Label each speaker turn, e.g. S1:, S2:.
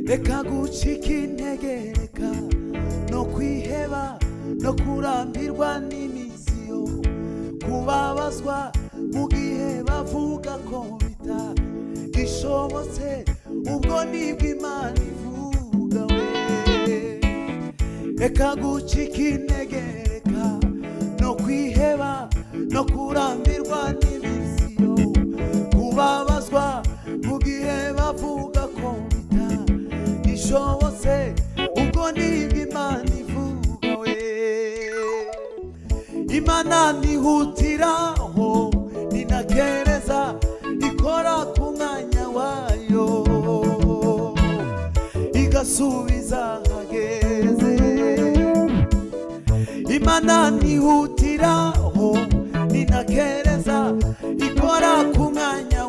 S1: reka gucika intege, reka no kwiheba no kurambirwa n'iminsi yo kubabazwa mu gihe bavuga ko bitagishobotse, ubwo nibwo Imana ivuga we. Reka gucika intege, reka no kwiheba no kurambirwa n'iminsi yo kubabazwa mu gihe bavuga ko bitagishobotse, ubwo nibwo Imana ivuga we. Imana nihutiraho ninakereza, ikora ku mwanya wayo, igasubiza hageze. Imana nihutiraho ninakereza, ikora ku mwanya